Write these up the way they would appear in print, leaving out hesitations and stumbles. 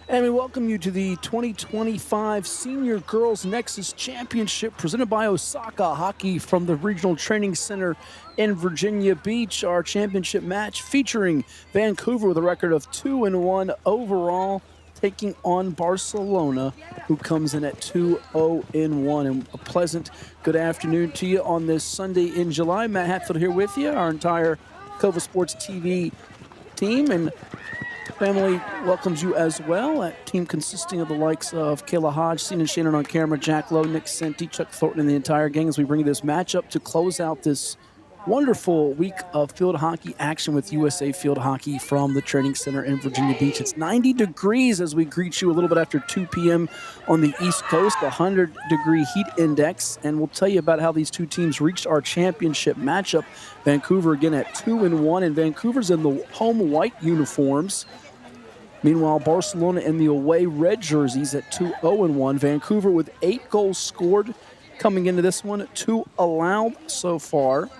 And we welcome you to the 2025 Senior Girls Nexus Championship presented by Osaka Hockey from the Regional Training Center in Virginia Beach. Our championship match featuring Vancouver with a record of 2-1 overall, taking on Barcelona, who comes in at 2-0-1. And a pleasant good afternoon to you on this Sunday in July. Matt Hatfield here with you, our entire Cova Sports TV team, and family welcomes you as well. A team consisting of the likes of Kayla Hodge, Cena Shannon on camera, Jack Lowe, Nick Senti, Chuck Thornton, and the entire gang as we bring you this matchup to close out this wonderful week of field hockey action with USA Field Hockey from the Training Center in Virginia Beach. It's 90 degrees as we greet you a little bit after 2 p.m. on the East Coast, a 100-degree heat index, and we'll tell you about how these two teams reached our championship matchup. Vancouver again at 2-1, and Vancouver's in the home white uniforms. Meanwhile, Barcelona in the away red jerseys at 2-0-1. Vancouver with 8 goals scored coming into this one, 2 allowed so far.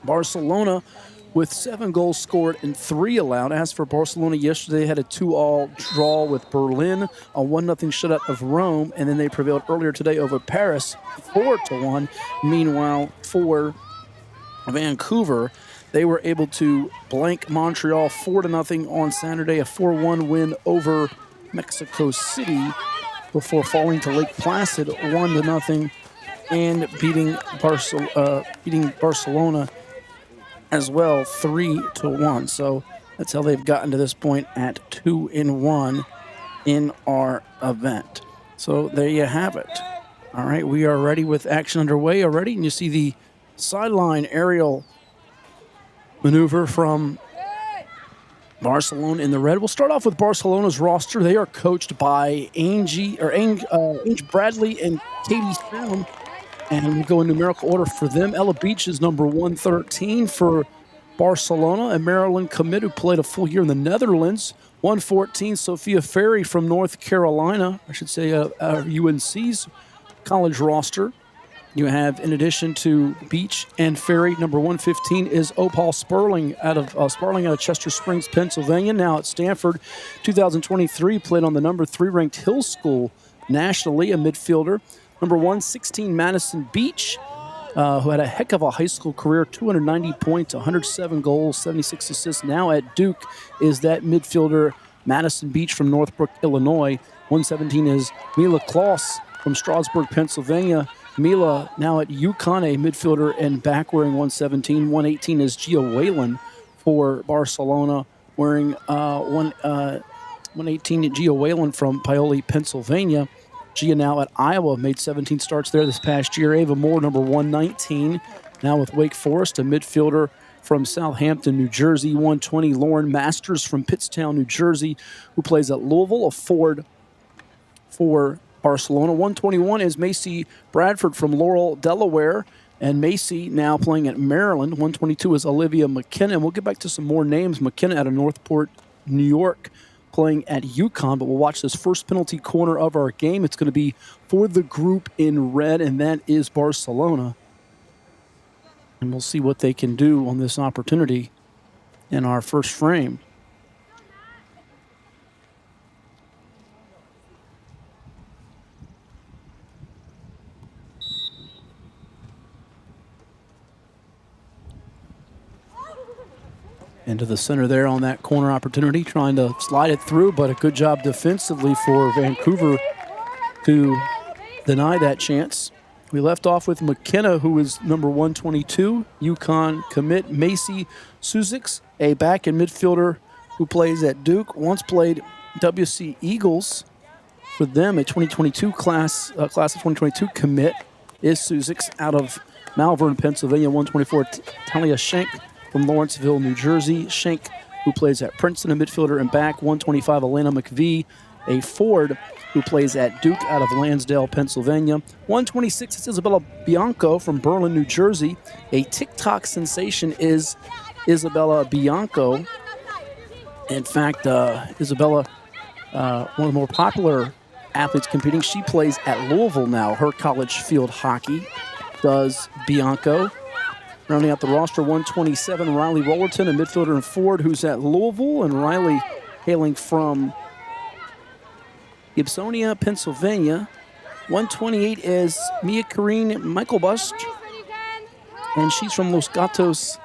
Barcelona with 7 goals scored and 3 allowed. As for Barcelona, yesterday they had a 2-all draw with Berlin, a 1-0 shutout of Rome, and then they prevailed earlier today over Paris, 4-1. Meanwhile, for Vancouver, they were able to blank Montreal 4-0 on Saturday, a 4-1 win over Mexico City before falling to Lake Placid 1-0 and beating Barcelona as well 3-1. So that's how they've gotten to this point at 2-1 in our event. So there you have it. All right, we are ready with action underway already, and you see the sideline aerial maneuver from Barcelona in the red. We'll start off with Barcelona's roster. They are coached by Ange Bradley and Katie Salem, and we go in numerical order for them. Ella Beach is number 113 for Barcelona, and Marilyn Commit, who played a full year in the Netherlands. 114, Sophia Ferry from North Carolina, I should say UNC's college roster. You have, in addition to Beach and Ferry, number 115 is Opal Sperling out of Chester Springs, Pennsylvania. Now at Stanford, 2023, played on the number 3 ranked Hill School nationally, a midfielder. Number 116, Madison Beach, who had a heck of a high school career, 290 points, 107 goals, 76 assists. Now at Duke is that midfielder, Madison Beach from Northbrook, Illinois. 117 is Mila Kloss from Strasburg, Pennsylvania. Mila now at UConn, a midfielder and back wearing 117. 118 is Gia Whalen for Barcelona, wearing 118 Gia Whalen from Paoli, Pennsylvania. Gia now at Iowa, made 17 starts there this past year. Ava Moore, number 119, now with Wake Forest, a midfielder from Southampton, New Jersey. 120, Lauren Masters from Pittstown, New Jersey, who plays at Louisville, a forward for Barcelona. 121 is Macy Bradford from Laurel, Delaware, and Macy now playing at Maryland. 122 is Olivia McKenna, and we'll get back to some more names. McKenna out of Northport, New York, playing at UConn, but we'll watch this first penalty corner of our game. It's going to be for the group in red, and that is Barcelona. And we'll see what they can do on this opportunity in our first frame. Into the center there on that corner opportunity, trying to slide it through, but a good job defensively for Vancouver to deny that chance. We left off with McKenna, who is number 122, UConn commit. Macy Suzix, a back and midfielder who plays at Duke, once played WC Eagles for them, a 2022 class of 2022 commit, is Suzix out of Malvern, Pennsylvania. 124, Talia Schenk from Lawrenceville, New Jersey. Schenk, who plays at Princeton, a midfielder and back. 125, Elena McVie, a forward who plays at Duke out of Lansdale, Pennsylvania. 126 is Isabella Bianco from Berlin, New Jersey. A TikTok sensation is Isabella Bianco. In fact, Isabella, one of the more popular athletes competing, she plays at Louisville now. Her college field hockey does Bianco. Rounding out the roster, 127, Riley Rollerton, a midfielder and forward who's at Louisville, and Riley hailing from Gibsonia, Pennsylvania. 128 is Mia Karine Michaelbust, and she's from Los Gatos,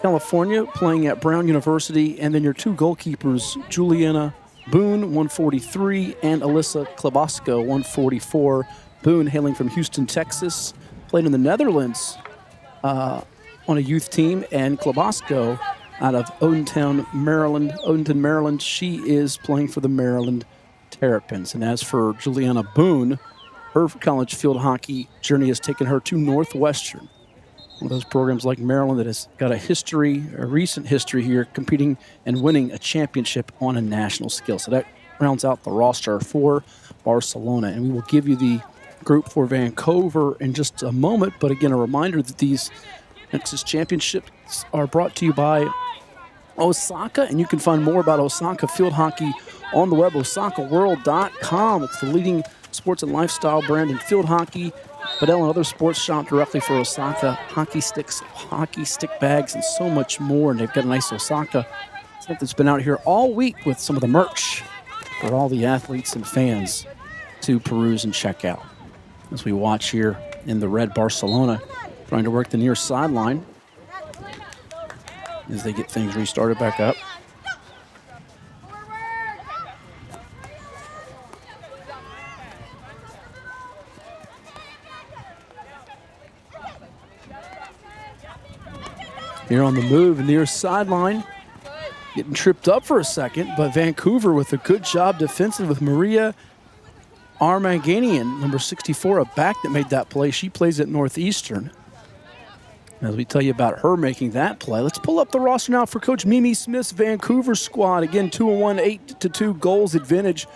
California, playing at Brown University. And then your two goalkeepers, Juliana Boone, 143, and Alyssa Klebosco, 144. Boone, hailing from Houston, Texas, played in the Netherlands on a youth team, and Klebosco out of Odenton, Maryland. She is playing for the Maryland Terrapins. And as for Juliana Boone, her college field hockey journey has taken her to Northwestern, one of those programs like Maryland that has got a recent history here, competing and winning a championship on a national scale. So that rounds out the roster for Barcelona. And we will give you the group for Vancouver in just a moment. But again, a reminder that these Nexus championships are brought to you by Osaka, and you can find more about Osaka field hockey on the web, osakaworld.com. It's the leading sports and lifestyle brand in field hockey. Padel and other sports shop directly for Osaka. Hockey sticks, hockey stick bags, and so much more. And they've got a nice Osaka stuff that's been out here all week with some of the merch for all the athletes and fans to peruse and check out. As we watch here in the red, Barcelona trying to work the near sideline as they get things restarted back up. Here on the move, near sideline, getting tripped up for a second, but Vancouver with a good job defensive with Maria Armaganian, number 64, a back that made that play. She plays at Northeastern. As we tell you about her making that play, let's pull up the roster now for Coach Mimi Smith's Vancouver squad. Again, 2-1, 8-2 goals advantage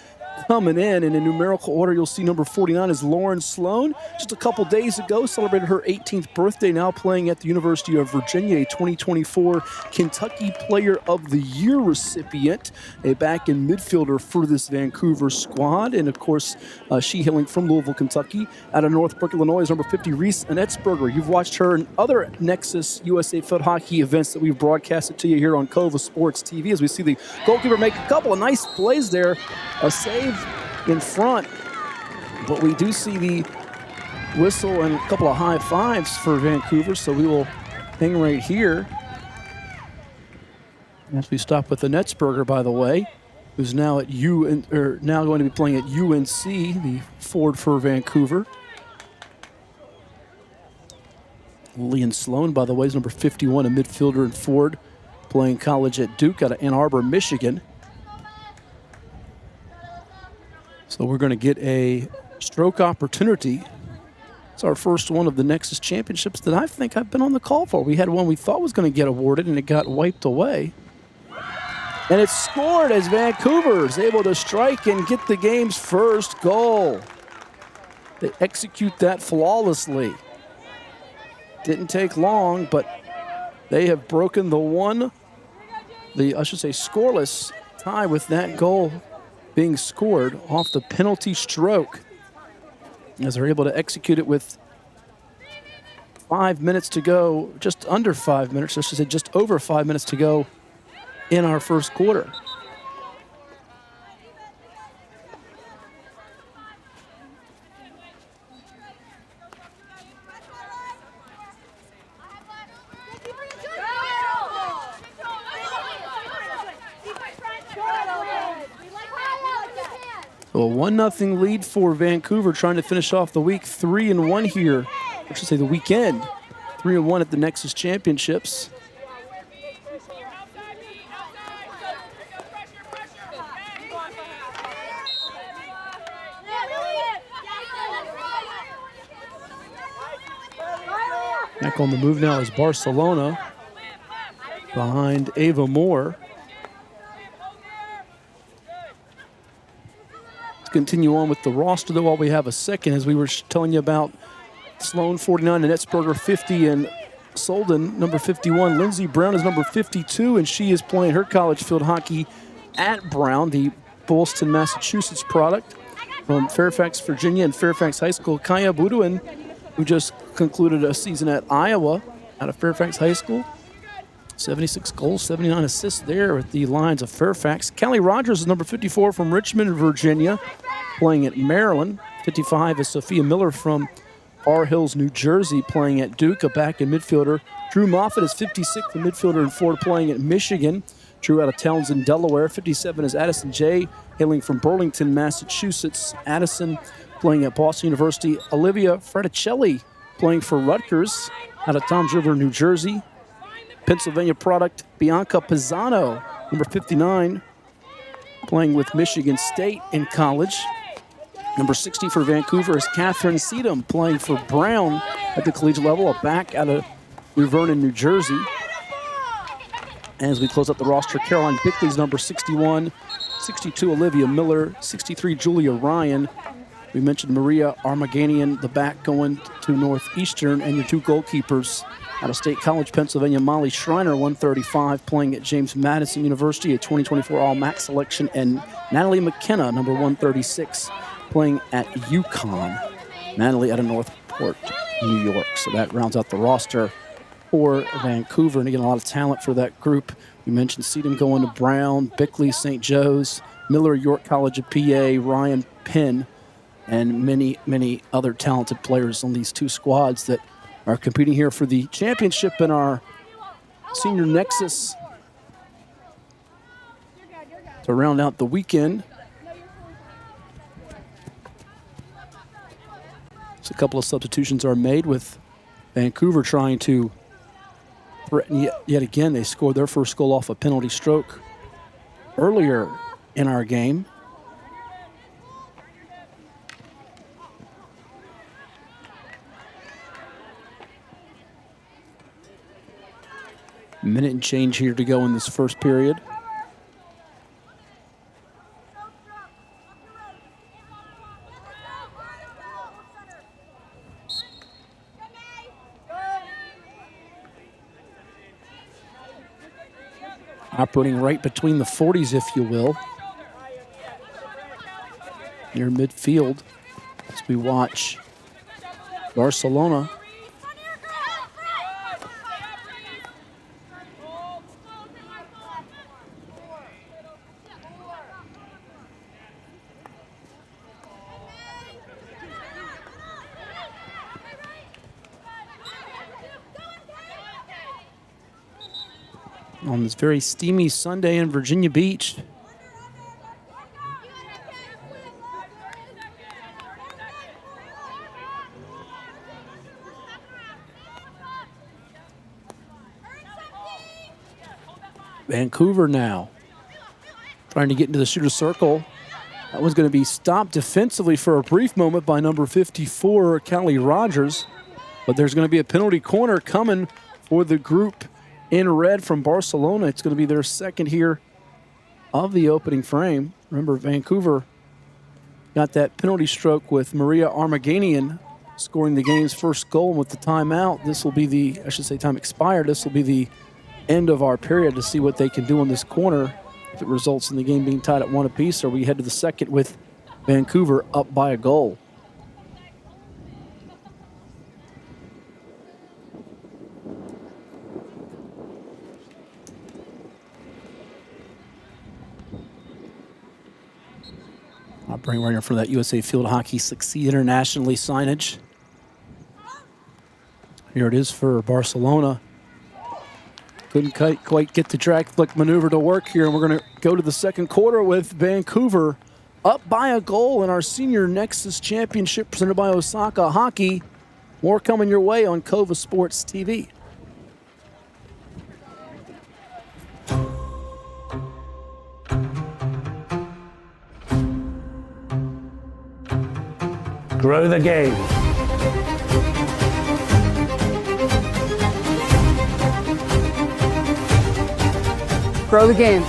coming in numerical order. You'll see number 49 is Lauren Sloan. Just a couple days ago, celebrated her 18th birthday, now playing at the University of Virginia, a 2024 Kentucky Player of the Year recipient, a back-end midfielder for this Vancouver squad. And, of course, she hailing from Louisville, Kentucky. Out of Northbrook, Illinois is number 50, Reese Annetsberger. You've watched her in other Nexus USA field hockey events that we've broadcasted to you here on Cova Sports TV, as we see the goalkeeper make a couple of nice plays there. A save in front, but we do see the whistle and a couple of high fives for Vancouver, so we will hang right here as we stop with the Annetsberger, by the way, who's now at now going to be playing at UNC, the forward for Vancouver. Lillian Sloan, by the way, is number 51, a midfielder and forward, playing college at Duke out of Ann Arbor, Michigan. So we're going to get a stroke opportunity. It's our first one of the Nexus Championships that I think I've been on the call for. We had one we thought was going to get awarded, and it got wiped away. And it's scored as Vancouver is able to strike and get the game's first goal. They execute that flawlessly. Didn't take long, but they have broken the scoreless tie with that goal being scored off the penalty stroke, as they're able to execute it with 5 minutes to go, just under 5 minutes, I should say just over 5 minutes to go in our first quarter. So a 1-0 lead for Vancouver, trying to finish off the week 3-1 here. I should say the weekend. 3-1 at the Nexus Championships. Back on the move now is Barcelona behind Ava Moore. Continue on with the roster, though, while we have a second, as we were telling you about Sloan, 49, and Annetsberger, 50, and Solden, number 51. Lindsey Brown is number 52, and she is playing her college field hockey at Brown, the Boylston, Massachusetts product from Fairfax, Virginia, and Fairfax High School. Kaya Buduin, who just concluded a season at Iowa out of Fairfax High School, 76 goals, 79 assists there at the Lions of Fairfax. Callie Rogers is number 54 from Richmond, Virginia, playing at Maryland. 55 is Sophia Miller from Bar Hills, New Jersey, playing at Duke, a back-end midfielder. Drew Moffitt is 56, the midfielder in Florida, playing at Michigan. Drew out of Townsend, Delaware. 57 is Addison J, hailing from Burlington, Massachusetts. Addison playing at Boston University. Olivia Fraticelli playing for Rutgers out of Toms River, New Jersey. Pennsylvania product, Bianca Pisano, number 59, playing with Michigan State in college. Number 60 for Vancouver is Catherine Seedham, playing for Brown at the collegiate level, a back out of New Vernon, New Jersey. As we close up the roster, Caroline Bickley's number 61, 62 Olivia Miller, 63 Julia Ryan. We mentioned Maria Armaganian, the back going to Northeastern, and your two goalkeepers out of State College, Pennsylvania, Molly Schreiner, 135, playing at James Madison University, a 2024 All-MAC selection, and Natalie McKenna, number 136, playing at UConn. Natalie out of Northport, New York. So that rounds out the roster for Vancouver, and again, a lot of talent for that group. We mentioned Seedham going to Brown, Bickley, St. Joe's, Miller, York College of PA, Ryan Penn, and many, many other talented players on these two squads that are competing here for the championship in our senior Nexus to round out the weekend. So a couple of substitutions are made, with Vancouver trying to threaten yet again. They scored their first goal off a penalty stroke earlier in our game. Minute and change here to go in this first period. Operating right between the 40s, if you will, near midfield, as we watch Barcelona on this very steamy Sunday in Virginia Beach. Vancouver now trying to get into the shooter's circle. That was going to be stopped defensively for a brief moment by number 54, Callie Rogers. But there's going to be a penalty corner coming for the group in red from Barcelona. It's going to be their second here of the opening frame. Remember, Vancouver got that penalty stroke with Maria Armaganian scoring the game's first goal. And with the timeout, this will be the, I should say time expired, this will be the end of our period to see what they can do in this corner. If it results in the game being tied at 1 apiece, or we head to the second with Vancouver up by a goal. I'll bring right in for that USA Field Hockey Succeed Internationally signage. Here it is for Barcelona. Couldn't quite get the drag flick maneuver to work here, and we're going to go to the second quarter with Vancouver up by a goal in our Senior Nexus Championship presented by Osaka Hockey. More coming your way on Cova Sports TV. Grow the game. Grow the game.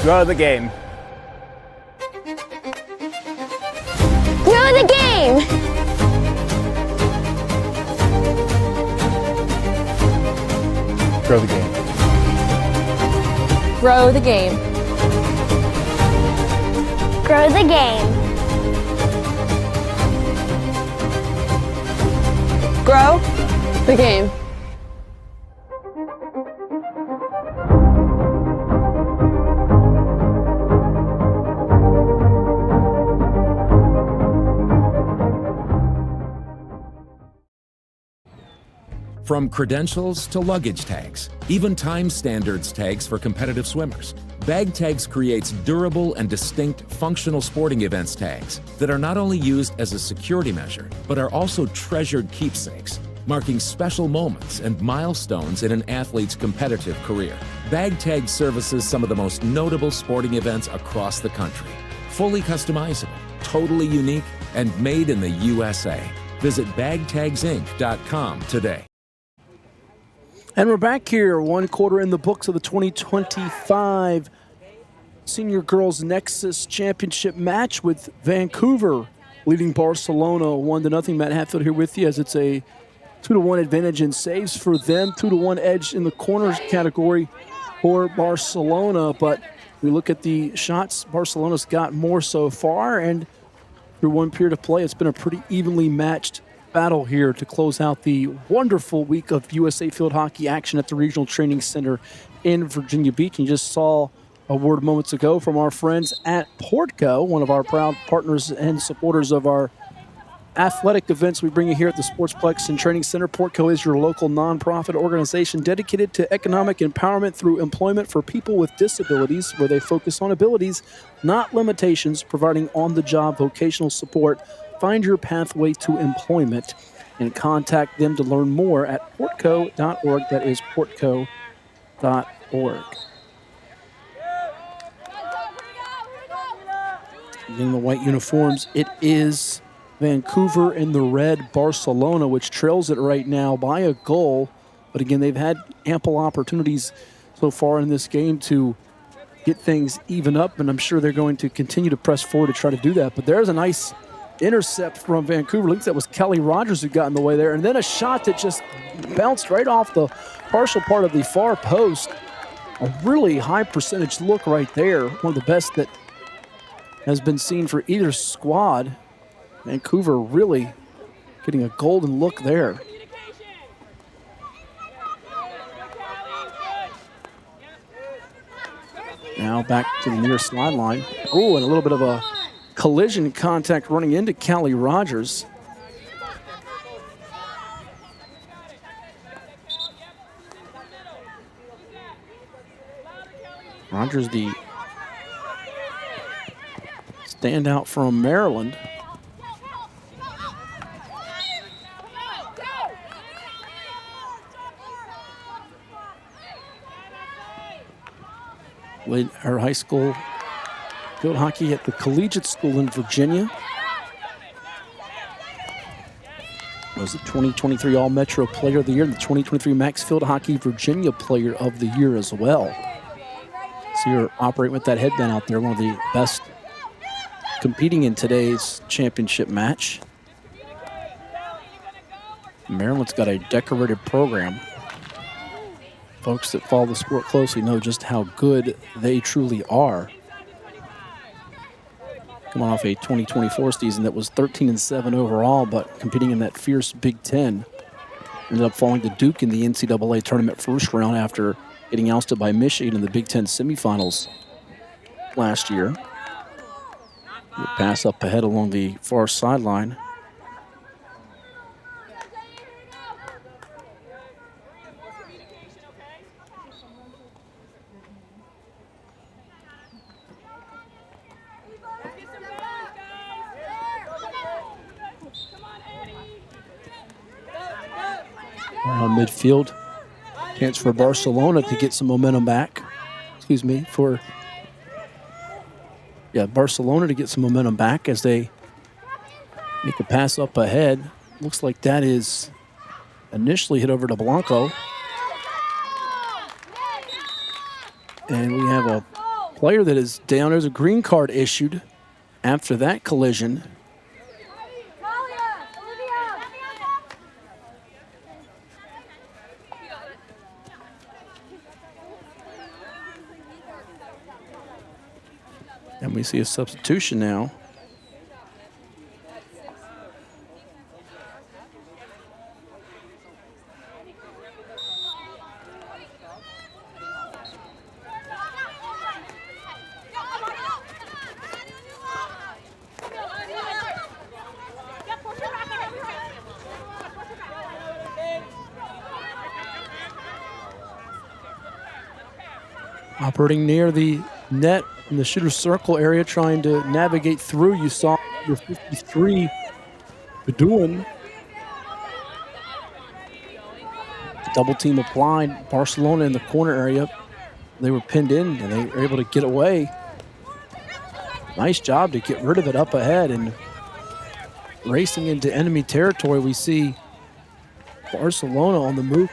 Grow the game. Grow the game. Grow the game. Grow the game. Grow the game. Grow the game. From credentials to luggage tags, even time standards tags for competitive swimmers, Bag Tags creates durable and distinct functional sporting events tags that are not only used as a security measure, but are also treasured keepsakes, marking special moments and milestones in an athlete's competitive career. Bag Tag services some of the most notable sporting events across the country. Fully customizable, totally unique, and made in the USA. Visit bagtagsinc.com today. And we're back here, one quarter in the books of the 2025 Senior Girls Nexus Championship match with Vancouver leading Barcelona 1-0. Matt Hatfield here with you as it's a 2-1 advantage in saves for them, 2-1 edge in the corners category for Barcelona. But we look at the shots, Barcelona's got more so far, and through one period of play, it's been a pretty evenly matched battle here to close out the wonderful week of USA Field Hockey action at the Regional Training Center in Virginia Beach. And you just saw a word moments ago from our friends at Portco, one of our proud partners and supporters of our athletic events we bring you here at the Sportsplex and Training Center. Portco is your local nonprofit organization dedicated to economic empowerment through employment for people with disabilities, where they focus on abilities, not limitations, providing on-the-job vocational support. Find your pathway to employment and contact them to learn more at portco.org. That is portco.org. In the white uniforms, it is Vancouver in the red, Barcelona, which trails it right now by a goal. But again, they've had ample opportunities so far in this game to get things even up, and I'm sure they're going to continue to press forward to try to do that. But there's a nice intercept from Vancouver. I think that was Kelly Rogers who got in the way there. And then a shot that just bounced right off the partial part of the far post. A really high percentage look right there. One of the best that has been seen for either squad. Vancouver really getting a golden look there. Now back to the near sideline. Oh, and a little bit of a collision contact running into Callie Rogers. Rogers, the standout from Maryland. Played her high school field hockey at the collegiate school in Virginia. Was the 2023 All-Metro Player of the Year and the 2023 Max Field Hockey Virginia Player of the Year as well. So you're operating with that headband out there, one of the best competing in today's championship match. Maryland's got a decorated program. Folks that follow the sport closely know just how good they truly are. Coming off a 2024 season that was 13-7 overall, but competing in that fierce Big Ten. Ended up falling to Duke in the NCAA tournament first round after getting ousted by Michigan in the Big Ten semifinals last year. Pass up ahead along the far sideline. On midfield, chance for Barcelona to get some momentum back. Excuse me, Barcelona to get some momentum back as they make a pass up ahead. Looks like that is initially hit over to Blanco. And we have a player that is down. There's a green card issued after that collision. And we see a substitution now. Operating near the net in the shooter's circle area, trying to navigate through. You saw number 53, Bedouin. Double team applied. Barcelona in the corner area. They were pinned in and they were able to get away. Nice job to get rid of it up ahead and racing into enemy territory. We see Barcelona on the move.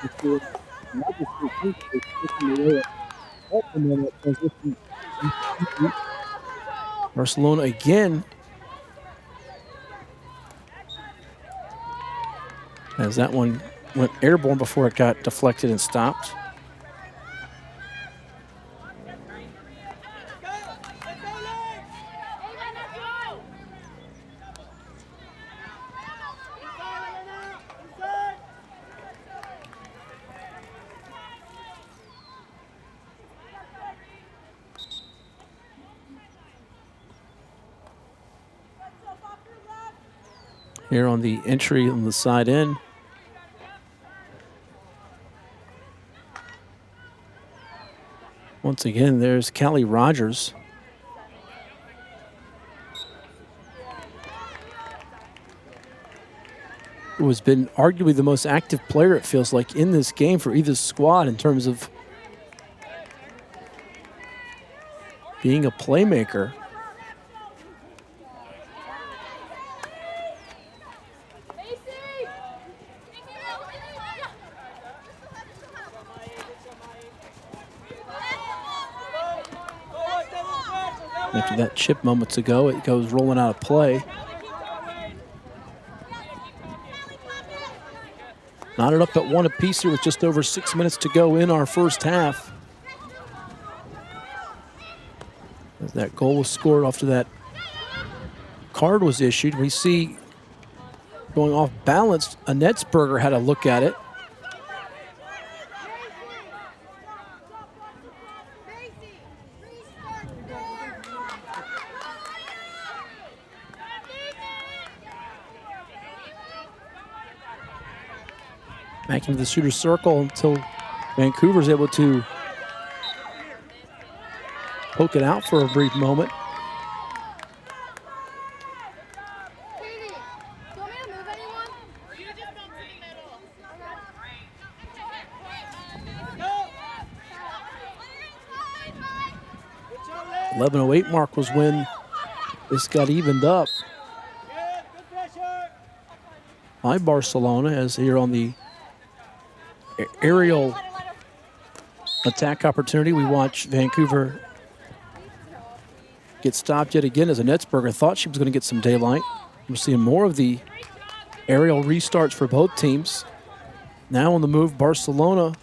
Barcelona again, as that one went airborne before it got deflected and stopped. Here on the entry on the side end. Once again, there's Callie Rogers. Who has been arguably the most active player, it feels like, in this game for either squad in terms of being a playmaker. After that chip moments ago, it goes rolling out of play. Knotted up at one apiece here with just over 6 minutes to go in our first half. As that goal was scored after that card was issued, we see going off balance, Annetsberger had a look at it. Back into the shooter's circle until Vancouver's able to poke it out for a brief moment. .11:08 mark was when this got evened up by Barcelona, as here on the aerial attack opportunity, we watch Vancouver get stopped yet again as Annetsberger thought she was going to get some daylight. We're seeing more of the aerial restarts for both teams. Now on the move, Barcelona.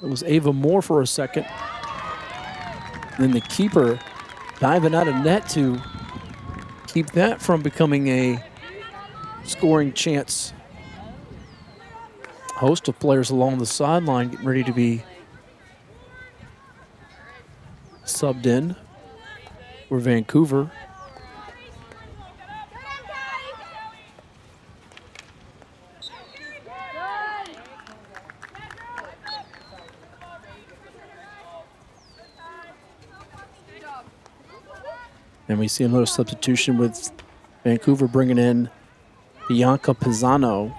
It was Ava Moore for a second. Then the keeper diving out of net to keep that from becoming a scoring chance. Host of players along the sideline getting ready to be subbed in for Vancouver. And we see another substitution with Vancouver bringing in Bianca Pisano.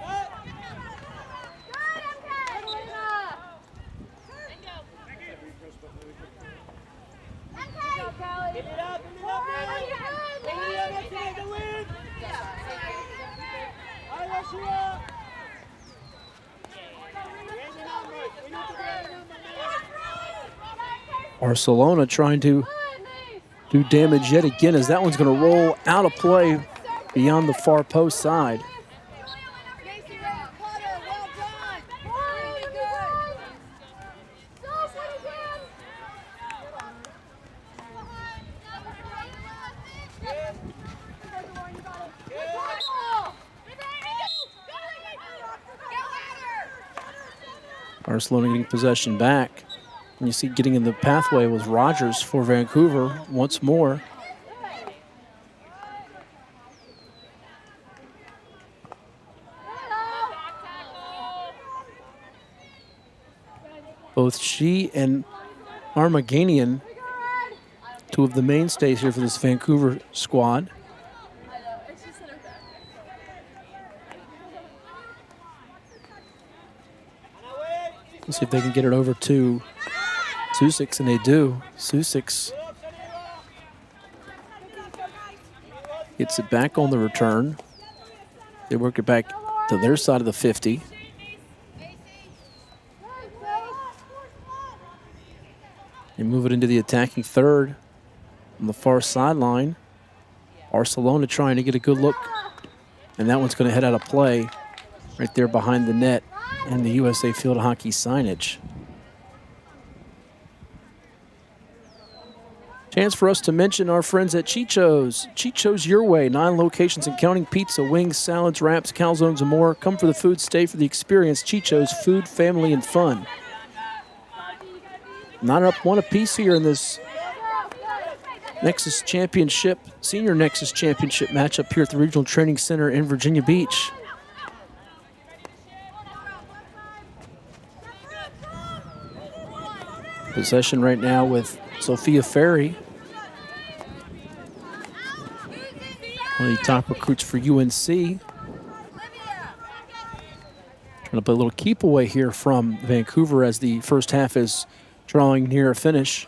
Barcelona trying to do damage yet again, as that one's going to roll out of play beyond the far post side. Barcelona getting possession back. And you see getting in the pathway was Rogers for Vancouver once more. Both she and Armaganian, two of the mainstays here for this Vancouver squad. Let's see if they can get it over to Susik, and they do. Susik gets it back on the return. They work it back to their side of the 50. They move it into the attacking third on the far sideline. Barcelona trying to get a good look, and that one's going to head out of play right there behind the net and the USA Field Hockey signage. Chance for us to mention our friends at Chicho's. Chicho's Your Way, 9 locations and counting. Pizza, wings, salads, wraps, calzones, and more. Come for the food, stay for the experience. Chicho's, food, family, and fun. Not up one apiece here in this Nexus Championship, Senior Nexus Championship matchup here at the Regional Training Center in Virginia Beach. Possession right now with Sophia Ferry, one of the top recruits for UNC. Trying to play a little keep away here from Vancouver as the first half is drawing near a finish.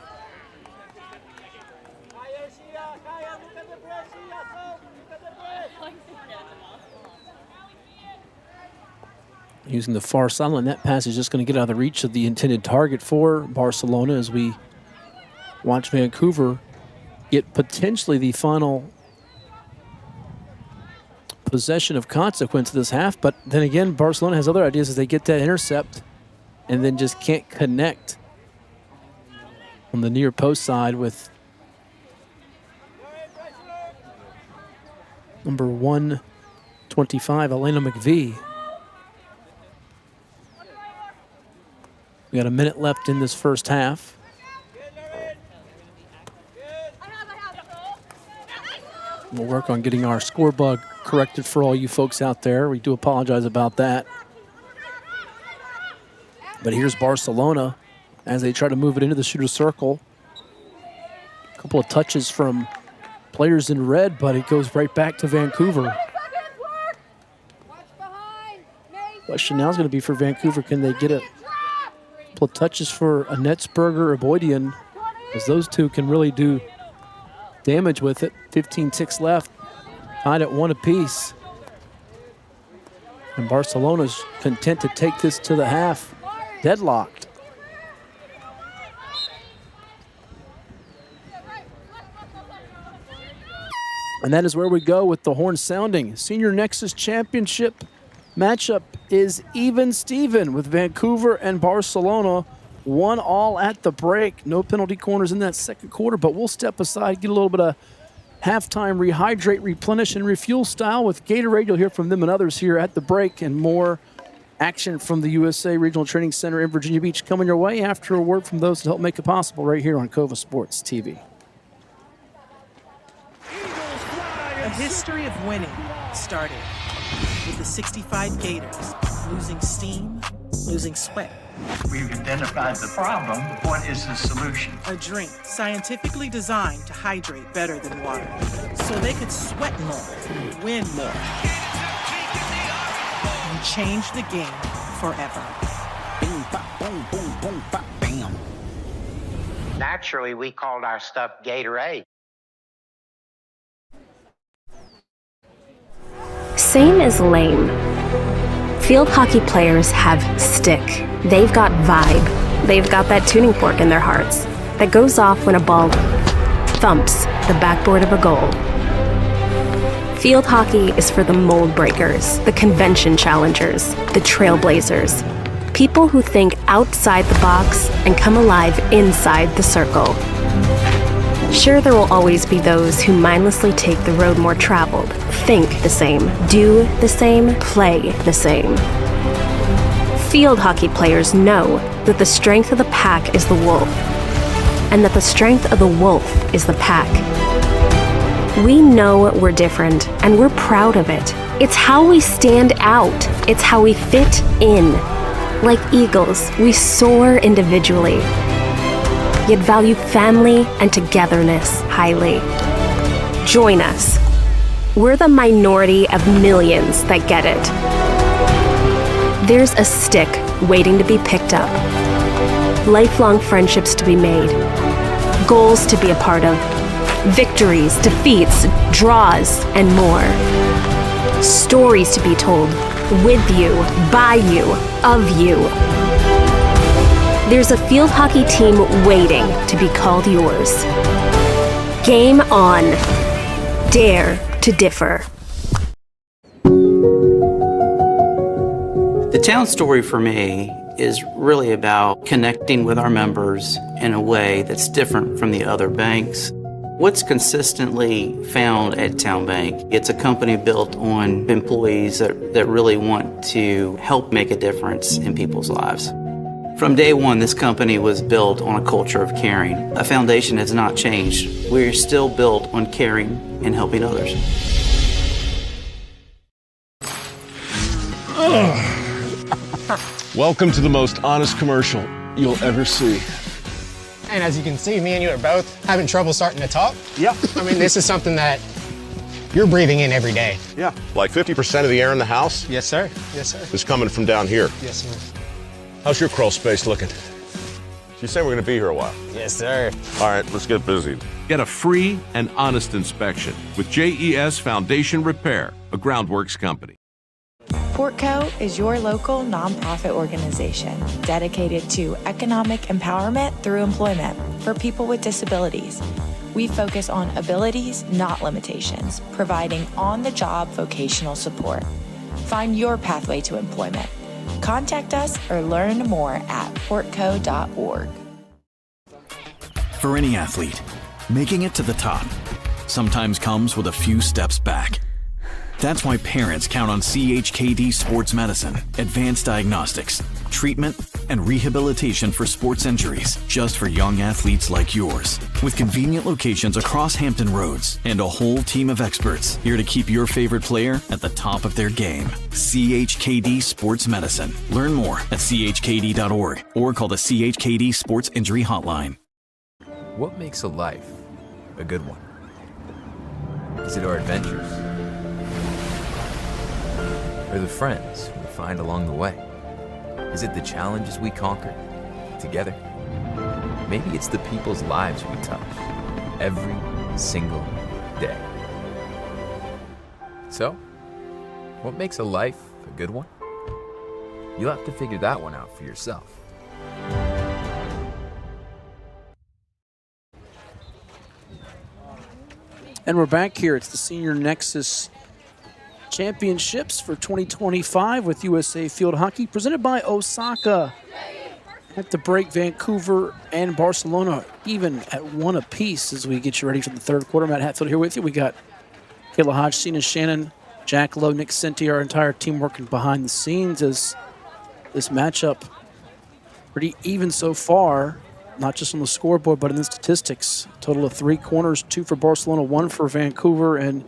Using the far sideline, that pass is just going to get out of the reach of the intended target for Barcelona as we watch Vancouver get potentially the final possession of consequence this half. But then again, Barcelona has other ideas as they get that intercept and then just can't connect on the near post side with number 125, Elena McVie. We got a minute left in this first half. We'll work on getting our score bug corrected for all you folks out there. We do apologize about that. But here's Barcelona as they try to move it into the shooter's circle. A couple of touches from players in red, but it goes right back to Vancouver. Question now is going to be for Vancouver, can they get a couple of touches for a Netzberger or Boydian, as those two can really do damage with it. 15 ticks left, tied at 1 apiece. And Barcelona's content to take this to the half, deadlocked. And that is where we go with the horn sounding. Senior Nexus Championship matchup is even Steven with Vancouver and Barcelona. 1-1 at the break. No penalty corners in that second quarter, but we'll step aside, get a little bit of halftime rehydrate, replenish, and refuel style with Gatorade. You'll hear from them and others here at the break, and more action from the USA Regional Training Center in Virginia Beach coming your way after a word from those that help make it possible right here on Cova Sports TV. A history of winning started with the 65 Gators, losing steam, losing sweat. We've identified the problem. What is the solution? A drink scientifically designed to hydrate better than water, so they could sweat more, win more, and change the game forever. Boom, bop, boom, boom, boom, bop, bam. Naturally, we called our stuff Gatorade. Same is lame. Field hockey players have stick. They've got vibe. They've got that tuning fork in their hearts that goes off when a ball thumps the backboard of a goal. Field hockey is for the mold breakers, the convention challengers, the trailblazers, people who think outside the box and come alive inside the circle. Sure, there will always be those who mindlessly take the road more traveled, think the same, do the same, play the same. Field hockey players know that the strength of the pack is the wolf, and that the strength of the wolf is the pack. We know we're different, and we're proud of it. It's how we stand out. It's how we fit in. Like eagles, we soar individually. yet value family and togetherness highly. Join us. We're the minority of millions that get it. There's a stick waiting to be picked up, lifelong friendships to be made, goals to be a part of, victories, defeats, draws, and more. Stories to be told with you, by you, of you. There's a field hockey team waiting to be called yours. Game on. Dare to differ. The town story for me is really about connecting with our members in a way that's different from the other banks. What's consistently found at Town Bank? It's a company built on employees that really want to help make a difference in people's lives. From day one, this company was built on a culture of caring. A foundation has not changed. We're still built on caring and helping others. Welcome to the most honest commercial you'll ever see. And as you can see, me and you are both having trouble starting to talk. Yep. I mean, this is something that you're breathing in every day. Yeah. Like 50% of the air in the house? Yes, sir. Yes, sir. Is coming from down here. Yes, sir. How's your crawl space looking? You say we're going to be here a while. Yes, sir. All right, let's get busy. Get a free and honest inspection with JES Foundation Repair, a groundworks company. Portco is your local nonprofit organization dedicated to economic empowerment through employment for people with disabilities. We focus on abilities, not limitations, providing on-the-job vocational support. Find your pathway to employment. Contact us or learn more at portco.org. For any athlete, making it to the top sometimes comes with a few steps back. That's why parents count on CHKD Sports Medicine, advanced diagnostics, treatment, and rehabilitation for sports injuries, just for young athletes like yours. With convenient locations across Hampton Roads and a whole team of experts here to keep your favorite player at the top of their game. CHKD Sports Medicine. Learn more at chkd.org or call the CHKD Sports Injury Hotline. What makes a life a good one? Is it our adventures? Or the friends we find along the way? Is it the challenges we conquer together? Maybe it's the people's lives we touch every single day. So, what makes a life a good one? You'll have to figure that one out for yourself. And we're back here. It's the Senior Nexus Championships for 2025 with USA Field Hockey, presented by Osaka. At the break, Vancouver and Barcelona even at one apiece as we get you ready for the third quarter. Matt Hatfield here with you. We got Kayla Hodge, Cena Shannon, Jack Lowe, Nick Cinti, our entire team working behind the scenes as this matchup pretty even so far, not just on the scoreboard, but in the statistics. Total of 3 corners, 2 for Barcelona, 1 for Vancouver, and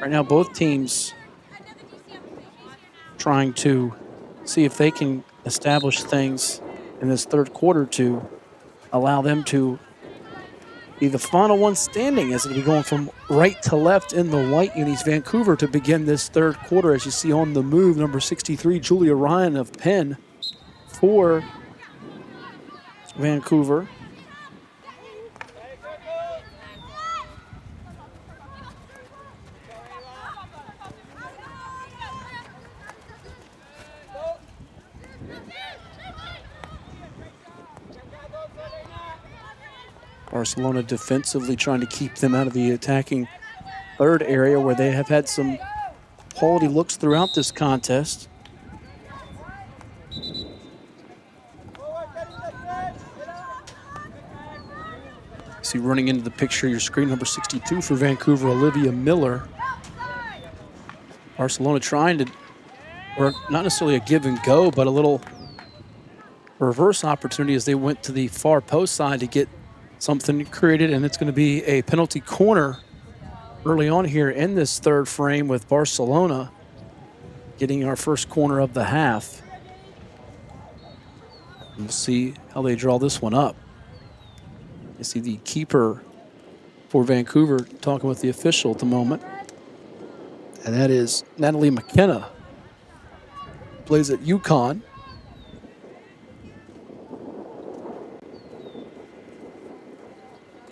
right now both teams trying to see if they can establish things in this third quarter to allow them to be the final one standing, as it'll be going from right to left in the white unis. Vancouver to begin this third quarter, as you see on the move, number 63, Julia Ryan of Penn for Vancouver. Barcelona defensively trying to keep them out of the attacking third area, where they have had some quality looks throughout this contest. See running into the picture, your screen, number 62 for Vancouver, Olivia Miller. Barcelona trying to, or not necessarily a give and go, but a little reverse opportunity as they went to the far post side to get something created, and it's going to be a penalty corner early on here in this third frame, with Barcelona getting our first corner of the half. We'll see how they draw this one up. You see the keeper for Vancouver talking with the official at the moment. And that is Natalie McKenna. Plays at UConn.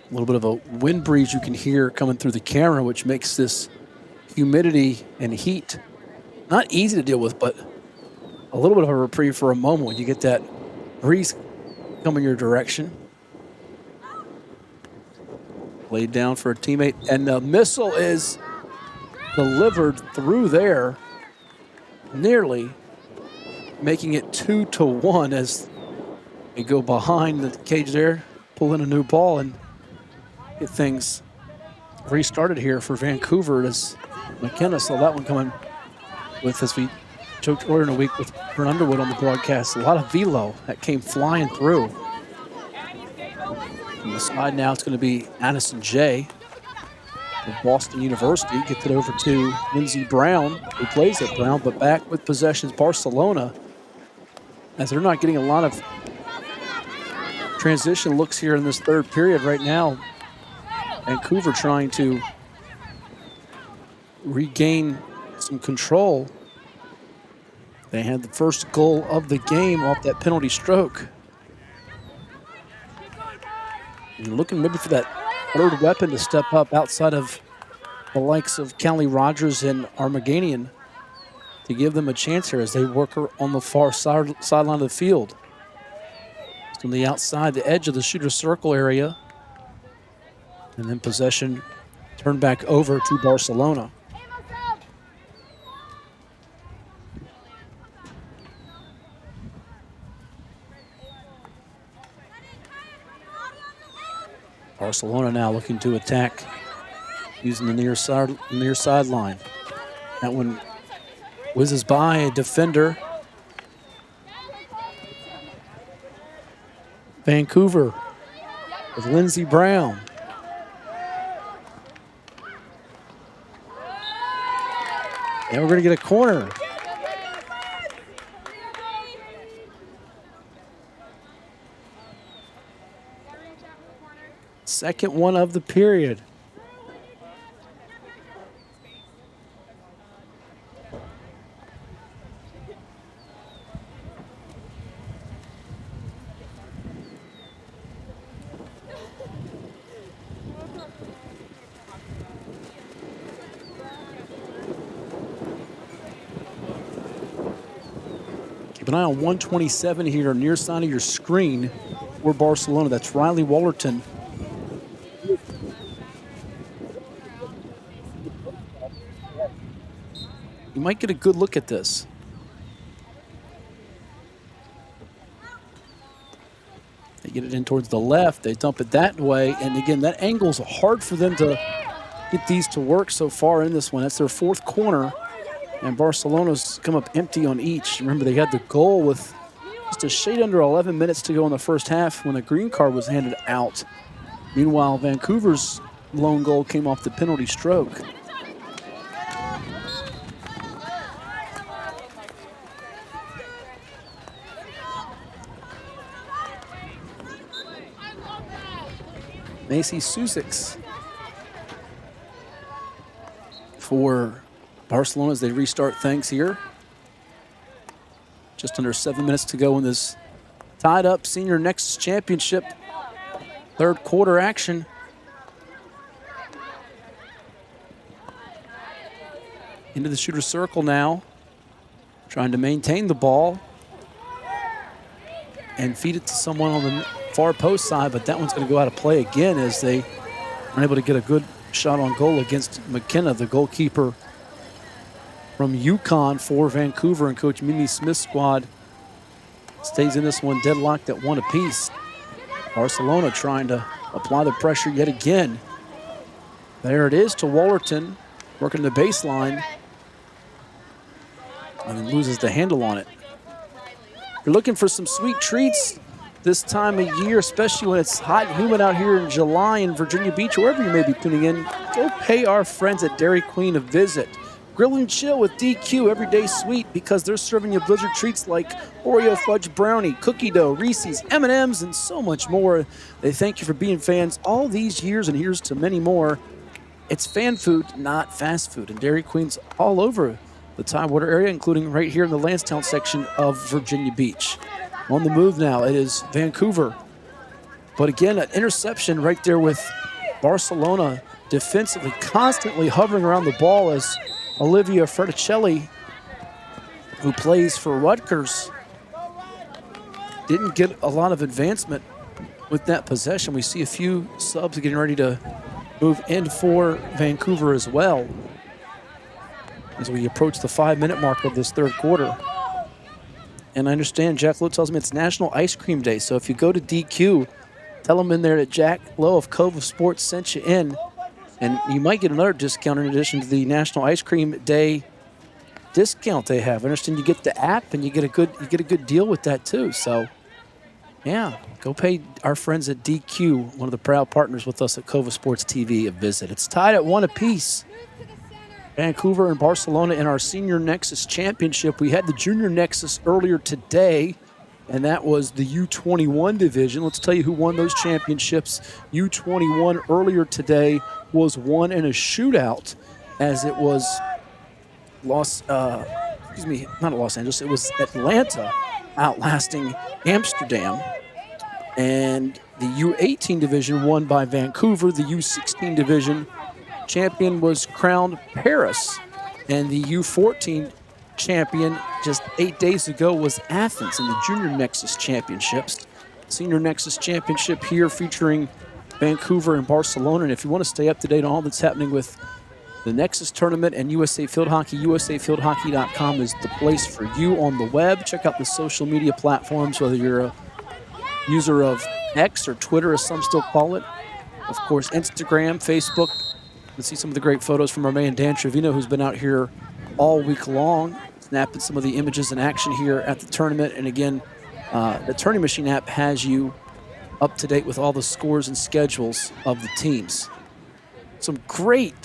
A little bit of a wind breeze you can hear coming through the camera, which makes this humidity and heat not easy to deal with, but a little bit of a reprieve for a moment when you get that breeze coming your direction. Laid down for a teammate, and the missile is delivered through there, nearly making it 2-1 as they go behind the cage there, pull in a new ball, and get things restarted here for Vancouver as McKenna saw that one coming with, as we joked earlier in the week with Brent Underwood on the broadcast, a lot of velo that came flying through. On the side now, it's going to be Addison J of Boston University. Gets it over to Lindsey Brown, who plays at Brown, but back with possessions Barcelona, as they're not getting a lot of transition looks here in this third period right now. Vancouver trying to regain some control. They had the first goal of the game off that penalty stroke. And looking maybe for that third weapon to step up outside of the likes of Callie Rogers and Armaganian to give them a chance here as they work her on the far sideline of the field. From the outside, the edge of the shooter circle area. And then possession turned back over to Barcelona. Barcelona now looking to attack using the near sideline. That one whizzes by a defender. Vancouver with Lindsey Brown. And we're going to get a corner. Second one of the period. Keep an eye on 127 here, near side of your screen for Barcelona. That's Riley Wallerton. You might get a good look at this. They get it in towards the left. They dump it that way. And again, that angle's hard for them to get these to work so far in this one. That's their fourth corner. And Barcelona's come up empty on each. Remember, they had the goal with just a shade under 11 minutes to go in the first half when a green card was handed out. Meanwhile, Vancouver's lone goal came off the penalty stroke. Macy Susix for Barcelona as they restart things here. Just under 7 minutes to go in this tied up Senior Nexus Championship third quarter action. Into the shooter circle now, trying to maintain the ball and feed it to someone on the far post side, but that one's going to go out of play again as they are able to get a good shot on goal against McKenna, the goalkeeper from UConn for Vancouver, and Coach Mimi Smith's squad stays in this one deadlocked at one apiece. Barcelona trying to apply the pressure yet again. There it is to Wallerton, working the baseline, and loses the handle on it. You're looking for some sweet treats this time of year, especially when it's hot and humid out here in July in Virginia Beach, wherever you may be tuning in. Go pay our friends at Dairy Queen a visit. Grill and chill with DQ Everyday Sweet, because they're serving you Blizzard treats like Oreo fudge brownie, cookie dough, Reese's, M&Ms, and so much more. They thank you for being fans all these years, and here's to many more. It's fan food, not fast food, and Dairy Queen's all over the Tidewater area, including right here in the Lansdowne section of Virginia Beach. On the move now, it is Vancouver. But again, an interception right there with Barcelona defensively, constantly hovering around the ball as Olivia Fraticelli, who plays for Rutgers, didn't get a lot of advancement with that possession. We see a few subs getting ready to move in for Vancouver as well as we approach the 5-minute mark of this third quarter. And I understand Jack Lowe tells me it's National Ice Cream Day, so if you go to DQ, tell them in there that Jack Lowe of Cova Sports sent you in, and you might get another discount in addition to the National Ice Cream Day discount they have. I understand you get the app and you get a good deal with that too. So yeah, go pay our friends at DQ, one of the proud partners with us at Cova Sports TV, a visit. It's tied at 1 apiece. Vancouver and Barcelona in our Senior Nexus Championship. We had the Junior Nexus earlier today, and that was the U21 division. Let's tell you who won those championships. U21 earlier today was won in a shootout, as it was not Los Angeles, it was Atlanta outlasting Amsterdam. And the U18 division won by Vancouver. The U16 division champion was crowned Paris. And the U14 champion just 8 days ago was Athens in the Junior Nexus Championships. Senior Nexus Championship here featuring Vancouver and Barcelona. And if you want to stay up to date on all that's happening with the Nexus tournament and USA Field Hockey, usafieldhockey.com is the place for you on the web. Check out the social media platforms, whether you're a user of X or Twitter, as some still call it. Of course, Instagram, Facebook. Let's see some of the great photos from our man Dan Trevino, who's been out here all week long, snapping some of the images in action here at the tournament. And again, the Turning Machine app has you up to date with all the scores and schedules of the teams. Some great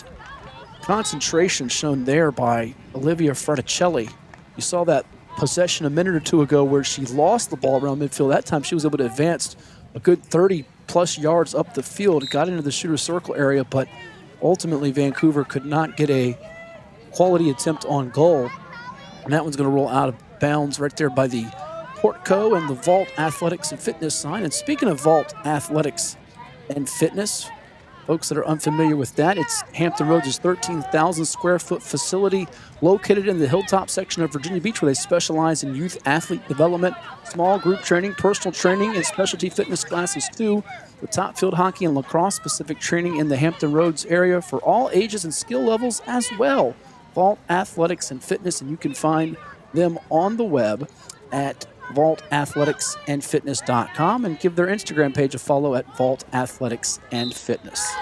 concentration shown there by Olivia Fraticelli. You saw that possession a minute or two ago where she lost the ball around midfield. That time she was able to advance a good 30-plus yards up the field, got into the shooter circle area, but ultimately Vancouver could not get a quality attempt on goal. And that one's going to roll out of bounds right there by the Portco and the Vault Athletics and Fitness sign. And speaking of Vault Athletics and Fitness, folks that are unfamiliar with that, it's Hampton Roads' 13,000 square foot facility located in the Hilltop section of Virginia Beach, where they specialize in youth athlete development, small group training, personal training, and specialty fitness classes too. With top field hockey and lacrosse specific training in the Hampton Roads area for all ages and skill levels as well. Vault Athletics and Fitness, and you can find them on the web at vaultathleticsandfitness.com and give their Instagram page a follow at Vault Athletics and Fitness.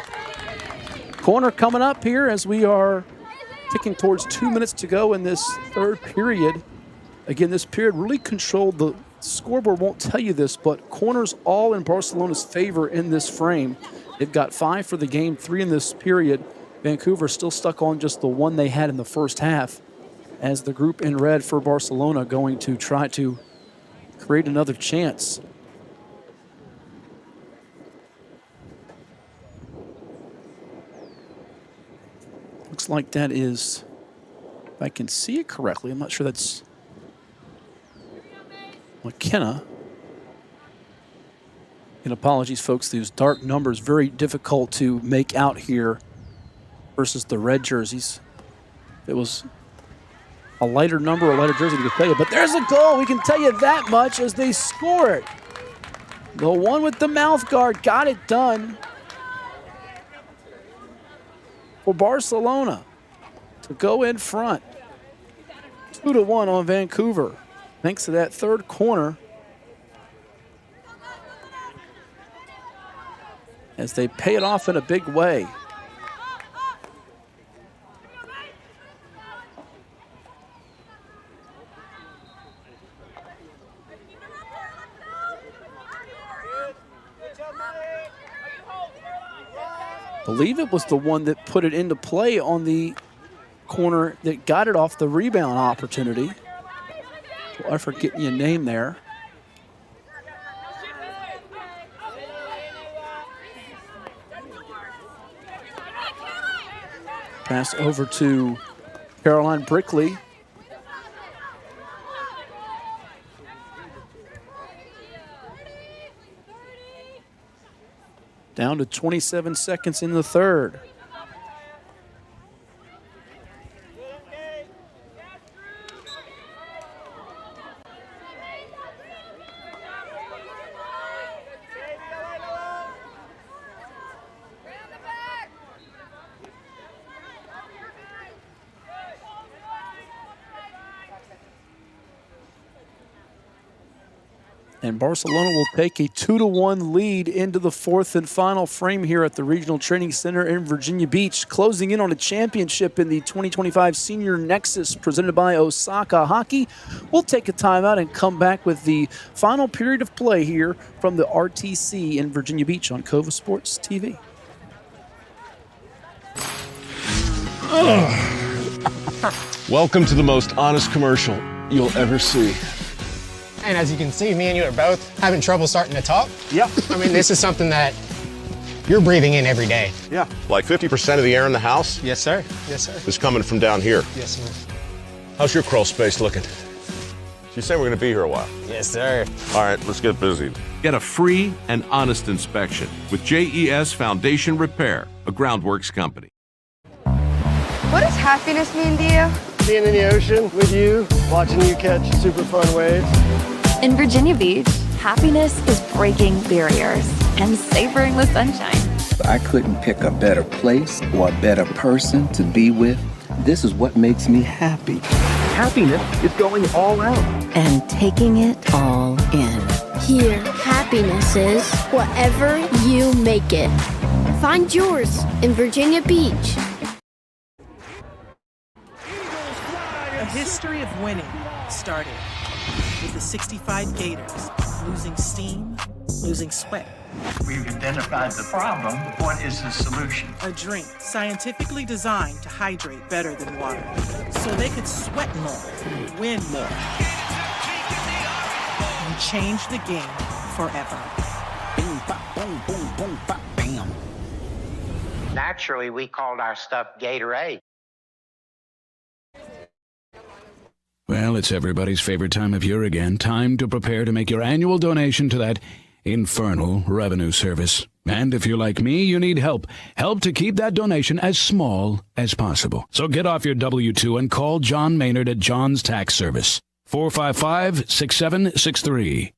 Corner coming up here as we are ticking towards 2 minutes to go in this third period. Again, this period really controlled. The scoreboard won't tell you this, but corners all in Barcelona's favor in this frame. They've got 5 for the game, 3 in this period. Vancouver still stuck on just the one they had in the first half, as the group in red for Barcelona going to try to create another chance. Looks like that is, if I can see it correctly, I'm not sure that's McKenna. And apologies, folks, these dark numbers, very difficult to make out here versus the red jerseys. If it was a lighter number, a lighter jersey, we could tell you. But there's a goal, we can tell you that much, as they score it. The one with the mouth guard got it done for Barcelona to go in front. 2-1 on Vancouver, thanks to that third corner, as they pay it off in a big way. I believe it was the one that put it into play on the corner that got it off the rebound opportunity. I forget your name there. Pass over to Caroline Brickley. Down to 27 seconds in the third. And Barcelona will take a 2-1 lead into the fourth and final frame here at the Regional Training Center in Virginia Beach, closing in on a championship in the 2025 Senior Nexus presented by Osaka Hockey. We'll take a timeout and come back with the final period of play here from the RTC in Virginia Beach on Cova Sports TV. Welcome to the most honest commercial you'll ever see. And as you can see, me and you are both having trouble starting to talk. Yep. I mean, this is something that you're breathing in every day. Yeah. Like 50% of the air in the house? Yes, sir. Yes, sir. Is coming from down here. Yes, sir. How's your crawl space looking? You say we're going to be here a while. Yes, sir. All right, let's get busy. Get a free and honest inspection with JES Foundation Repair, a groundworks company. What does happiness mean to you? Being in the ocean with you, watching you catch super fun waves. In Virginia Beach, happiness is breaking barriers and savoring the sunshine. I couldn't pick a better place or a better person to be with. This is what makes me happy. Happiness is going all out. And taking it all in. Here, happiness is whatever you make it. Find yours in Virginia Beach. A history of winning started with the 65 Gators losing steam, losing sweat. We've identified the problem. What is the solution? A drink scientifically designed to hydrate better than water, so they could sweat more, win more, and change the game forever. Boom, bop, boom, boom, boom, bop, bam. Naturally, we called our stuff Gatorade. Well, it's everybody's favorite time of year again. Time to prepare to make your annual donation to that infernal revenue service. And if you're like me, you need help. Help to keep that donation as small as possible. So get off your W-2 and call John Maynard at John's Tax Service. 455-6763.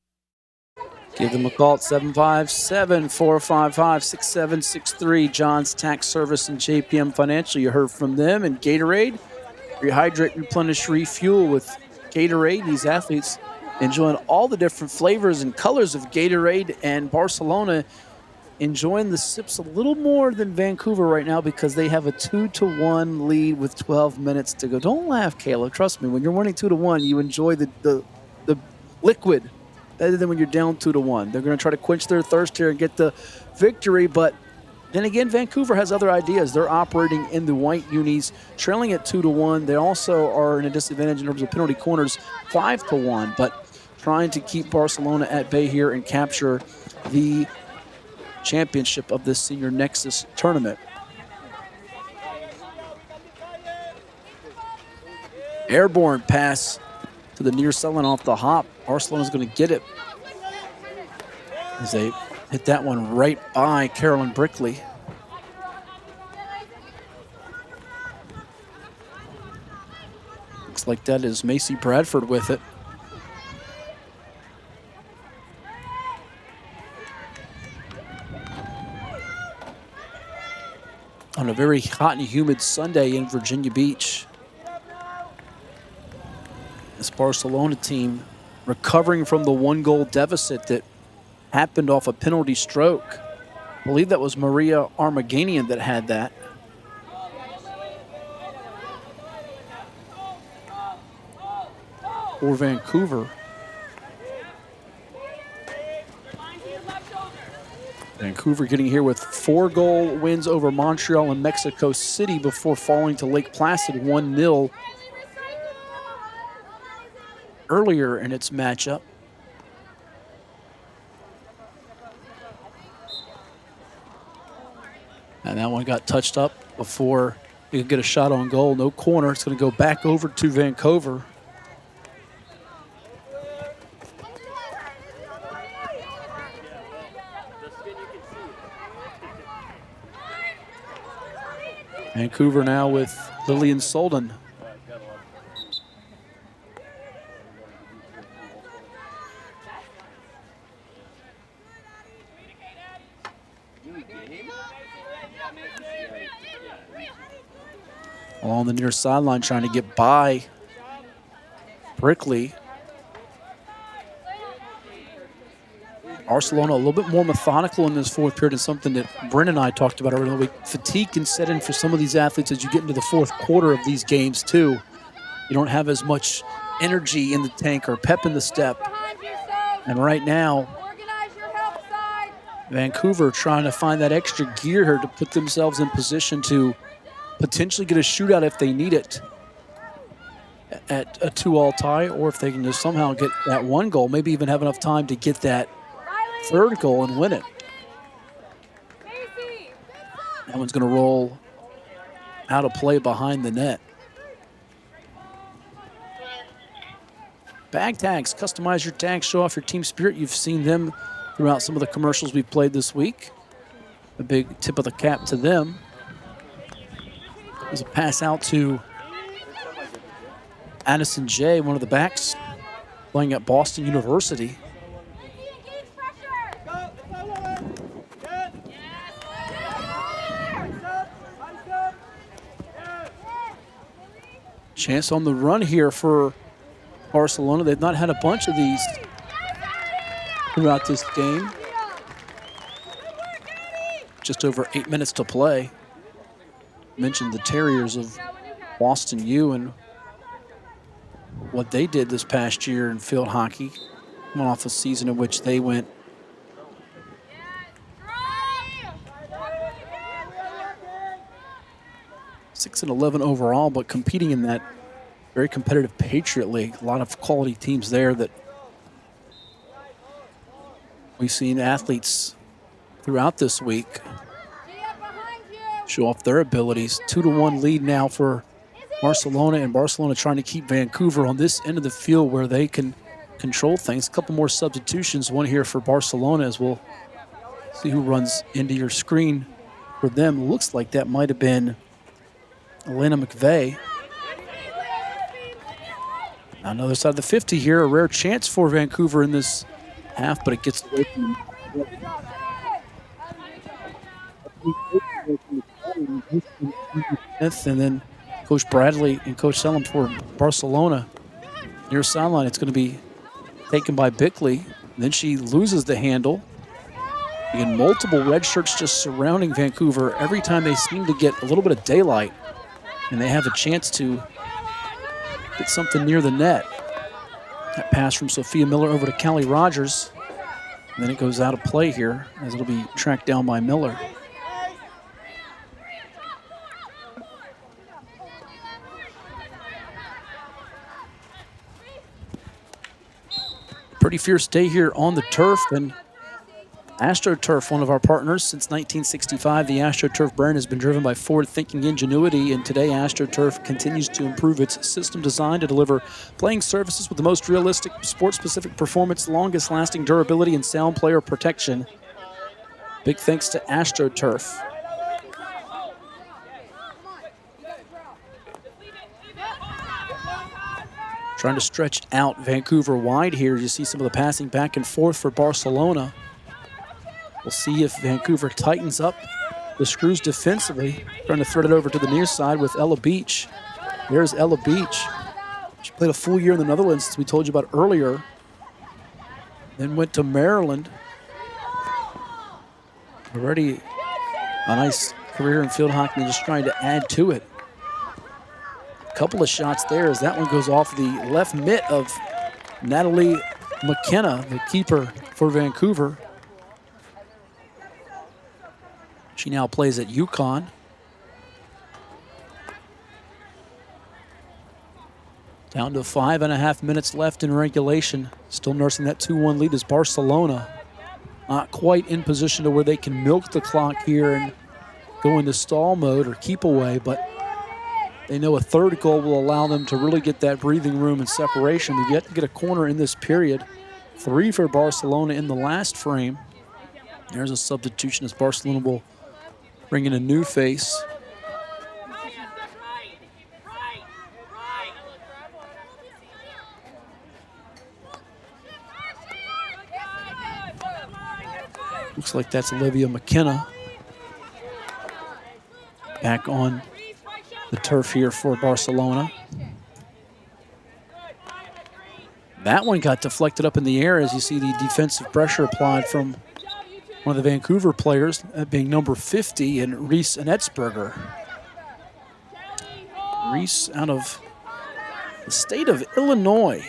Give them a call at 757-455-6763. John's Tax Service and JPM Financial. You heard from them. And Gatorade. Rehydrate, replenish, refuel with Gatorade. These athletes enjoying all the different flavors and colors of Gatorade, and Barcelona enjoying the sips a little more than Vancouver right now because they have a 2-1 lead with 12 minutes to go. Don't laugh, Kayla. Trust me, when you're winning 2-1, you enjoy the liquid better than when you're down 2-1. They're going to try to quench their thirst here and get the victory, but then again, Vancouver has other ideas. They're operating in the white unis, trailing at 2-1. They also are in a disadvantage in terms of penalty corners, 5-1, but trying to keep Barcelona at bay here and capture the championship of this Senior Nexus tournament. Airborne pass to the near ceiling off the hop. Barcelona's going to get it as they hit that one right by Carolyn Brickley. Looks like that is Macy Bradford with it. On a very hot and humid Sunday in Virginia Beach. This Barcelona team recovering from the 1-goal deficit that happened off a penalty stroke. I believe that was Maria Armaganian that had that. For Vancouver. Vancouver getting here with 4-goal wins over Montreal and Mexico City before falling to Lake Placid 1-0 earlier in its matchup. And that one got touched up before he could get a shot on goal. No corner. It's going to go back over to Vancouver. Vancouver now with Lillian Solden. Along the near sideline trying to get by Brickley. Barcelona a little bit more methodical in this fourth period, and something that Bryn and I talked about earlier in the week. Fatigue can set in for some of these athletes as you get into the fourth quarter of these games too. You don't have as much energy in the tank or pep in the step. And right now, Vancouver trying to find that extra gear here to put themselves in position to potentially get a shootout if they need it at a 2-all tie, or if they can just somehow get that one goal, maybe even have enough time to get that third goal and win it. That one's going to roll out of play behind the net. Bag tags, customize your tags, show off your team spirit. You've seen them throughout some of the commercials we've played this week. A big tip of the cap to them. There's a pass out to Addison J, one of the backs, playing at Boston University. Chance on the run here for Barcelona. They've not had a bunch of these throughout this game. Just over 8 minutes to play. Mentioned the Terriers of Boston U and what they did this past year in field hockey. Coming off a season in which they went 6-11 overall, but competing in that very competitive Patriot League. A lot of quality teams there that we've seen athletes throughout this week show off their abilities. 2-1 lead now for Barcelona, and Barcelona trying to keep Vancouver on this end of the field where they can control things. A couple more substitutions, one here for Barcelona, as we'll see who runs into your screen for them. Looks like that might have been Elena McVeigh. On the other side of the 50 here, a rare chance for Vancouver in this half, but it gets away from Smith, and then Coach Bradley and Coach Sellum for Barcelona. Near sideline, it's going to be taken by Bickley. Then she loses the handle. Again, multiple red shirts just surrounding Vancouver every time they seem to get a little bit of daylight and they have a chance to get something near the net. That pass from Sophia Miller over to Callie Rogers. And then it goes out of play here as it'll be tracked down by Miller. Pretty fierce day here on the turf, and AstroTurf, one of our partners since 1965. The AstroTurf brand has been driven by forward-thinking ingenuity, and today AstroTurf continues to improve its system design to deliver playing services with the most realistic, sport-specific performance, longest-lasting durability, and sound player protection. Big thanks to AstroTurf. Trying to stretch out Vancouver wide here. You see some of the passing back and forth for Barcelona. We'll see if Vancouver tightens up the screws defensively. Trying to thread it over to the near side with Ella Beach. There's Ella Beach. She played a full year in the Netherlands, as we told you about earlier. Then went to Maryland. Already a nice career in field hockey, and just trying to add to it. Couple of shots there as that one goes off the left mitt of Natalie McKenna, the keeper for Vancouver. She now plays at UConn. Down to 5.5 minutes left in regulation. Still nursing that 2-1 lead is Barcelona. Not quite in position to where they can milk the clock here and go into stall mode or keep away, but they know a third goal will allow them to really get that breathing room and separation. We've yet to get a corner in this period. 3 for Barcelona in the last frame. There's a substitution as Barcelona will bring in a new face. Looks like that's Olivia McKenna back on the turf here for Barcelona. That one got deflected up in the air as you see the defensive pressure applied from one of the Vancouver players, that being number 50, and Reese Enetzberger. Reese out of the state of Illinois.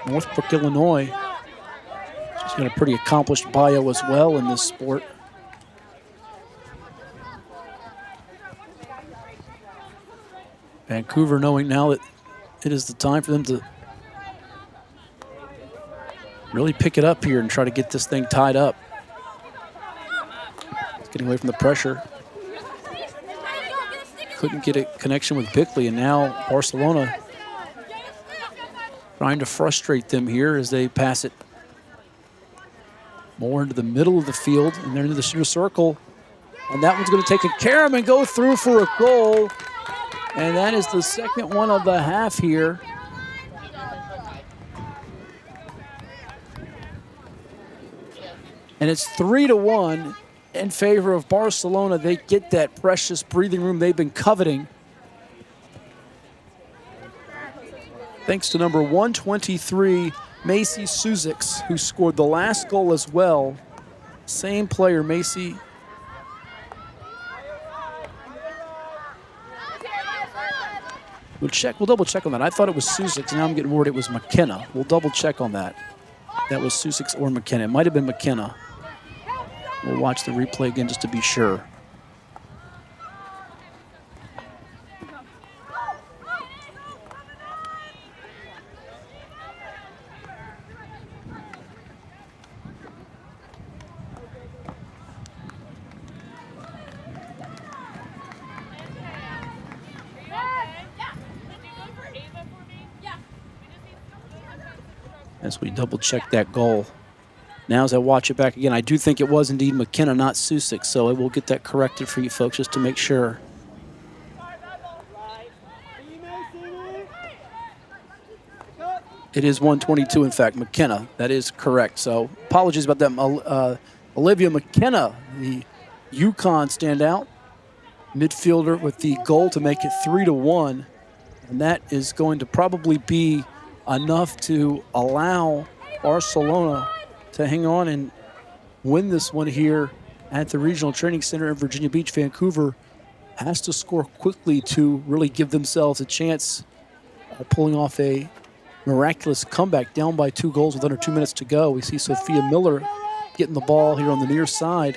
Northbrook, Illinois. She's got a pretty accomplished bio as well in this sport. Vancouver knowing now that it is the time for them to really pick it up here and try to get this thing tied up. It's getting away from the pressure. Couldn't get a connection with Bickley, and now Barcelona trying to frustrate them here as they pass it more into the middle of the field, and they're into the center circle. And that one's going to take a carom and go through for a goal. And that is the second one of the half here. And it's 3-1 in favor of Barcelona. They get that precious breathing room they've been coveting. Thanks to number 123, Macy Suzix, who scored the last goal as well. Same player, Macy. We'll double check on that. I thought it was Suzix, now I'm getting worried it was McKenna. We'll double check on that. That was Suzix or McKenna. It might have been McKenna. We'll watch the replay again just to be sure. As we double check that goal. Now as I watch it back again, I do think it was indeed McKenna, not Susik, so I will get that corrected for you folks just to make sure. It is 122, in fact, McKenna. That is correct. So apologies about that. Olivia McKenna, the UConn standout midfielder with the goal to make it 3-1. And that is going to probably be enough to allow Barcelona to hang on and win this one here at the Regional Training Center in Virginia Beach. Vancouver has to score quickly to really give themselves a chance of pulling off a miraculous comeback, down by 2 goals with under 2 minutes to go. We see Sophia Miller getting the ball here on the near side.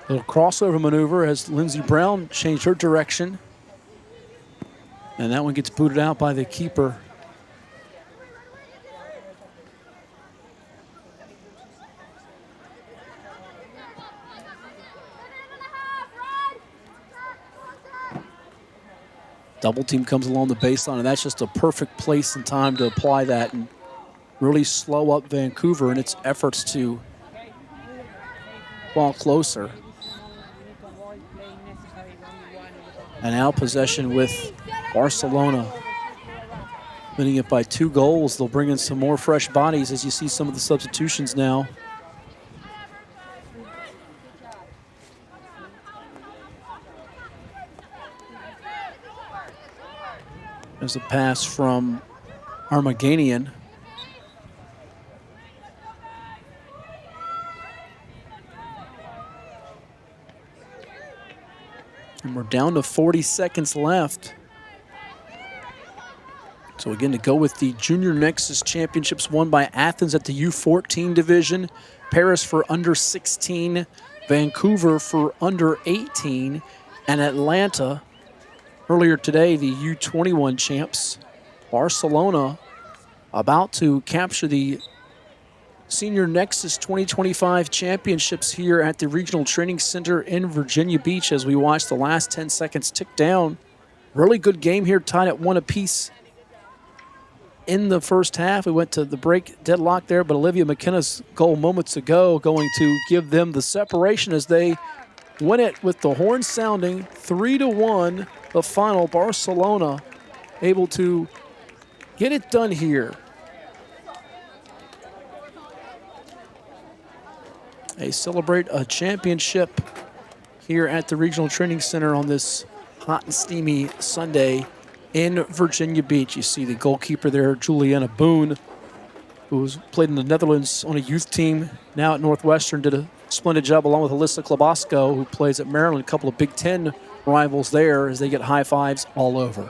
Little crossover maneuver as Lindsey Brown changed her direction. And that one gets booted out by the keeper. Double team comes along the baseline, and that's just a perfect place and time to apply that and really slow up Vancouver in its efforts to fall closer. And now possession with Barcelona. Winning it by 2 goals. They'll bring in some more fresh bodies as you see some of the substitutions now. There's a pass from Armaganian. And we're down to 40 seconds left. So again, to go with the Junior Nexus Championships won by Athens at the U14 division, Paris for under 16, Vancouver for under 18, and Atlanta earlier today, the U21 champs. Barcelona about to capture the Senior Nexus 2025 championships here at the Regional Training Center in Virginia Beach as we watch the last 10 seconds tick down. Really good game here, tied at 1 apiece in the first half. We went to the break deadlock there, but Olivia McKenna's goal moments ago going to give them the separation as they win it with the horn sounding. 3-1, the final. Barcelona able to get it done here. They celebrate a championship here at the Regional Training Center on this hot and steamy Sunday in Virginia Beach. You see the goalkeeper there, Juliana Boone, who's played in the Netherlands on a youth team, now at Northwestern, did a splendid job along with Alyssa Klobosco, who plays at Maryland, a couple of Big Ten rivals there as they get high fives all over. I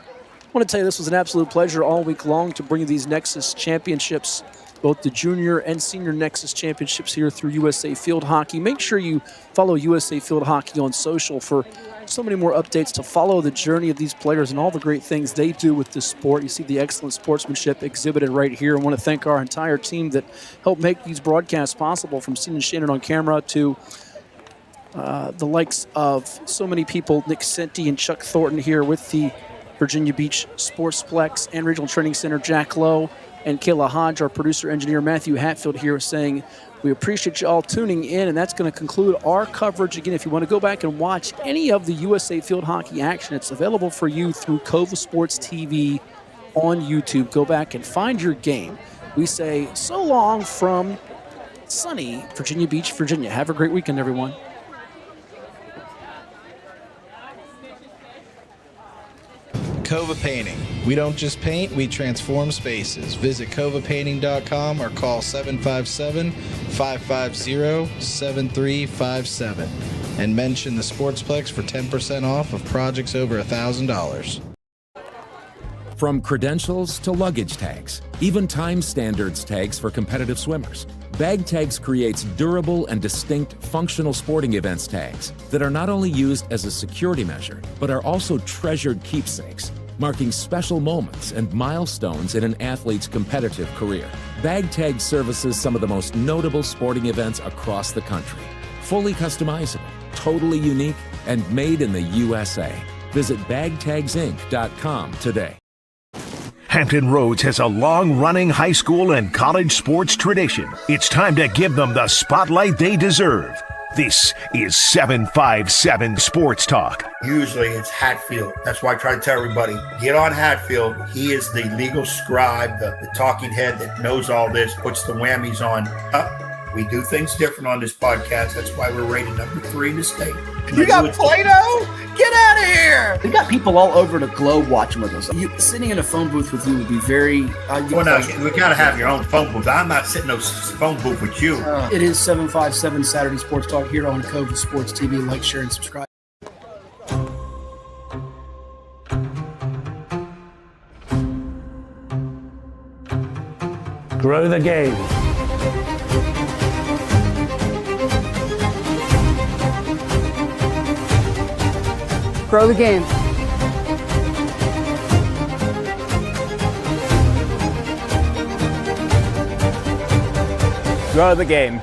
want to tell you this was an absolute pleasure all week long to bring you these Nexus championships, both the Junior and Senior Nexus championships here through USA Field Hockey. Make sure you follow USA Field Hockey on social for so many more updates to follow the journey of these players and all the great things they do with this sport. You see the excellent sportsmanship exhibited right here. I want to thank our entire team that helped make these broadcasts possible, from Stephen Shannon on camera to the likes of so many people, Nick Senti and Chuck Thornton here with the Virginia Beach Sportsplex and Regional Training Center, Jack Lowe and Kayla Hodge, our producer engineer Matthew Hatfield here, saying we appreciate you all tuning in, and that's going to conclude our coverage. Again, if you want to go back and watch any of the USA Field Hockey action, it's available for you through Cova Sports TV on YouTube. Go back and find your game. We say so long from sunny Virginia Beach, Virginia. Have a great weekend, everyone. Cova Painting. We don't just paint, we transform spaces. Visit covapainting.com or call 757-550-7357 and mention the Sportsplex for 10% off of projects over $1,000. From credentials to luggage tags, even time standards tags for competitive swimmers, Bag Tags creates durable and distinct functional sporting events tags that are not only used as a security measure, but are also treasured keepsakes, marking special moments and milestones in an athlete's competitive career. Bag Tag services some of the most notable sporting events across the country. Fully customizable, totally unique, and made in the USA. Visit bagtagsinc.com today. Hampton Roads has a long-running high school and college sports tradition. It's time to give them the spotlight they deserve. This is 757 Sports Talk. Usually it's Hatfield. That's why I try to tell everybody, get on Hatfield. He is the legal scribe, the talking head that knows all this, puts the whammies on. We do things different on this podcast. That's why we're rated number 3 in the state. You got Play-Doh? Get out of here! We got people all over the globe watching with us. Sitting in a phone booth with you would be very... well, no, we got to have your own phone booth. I'm not sitting in no phone booth with you. It is 757 Saturday Sports Talk here on Cova Sports TV. Like, share, and subscribe. Grow the game. Grow the game. Grow the game.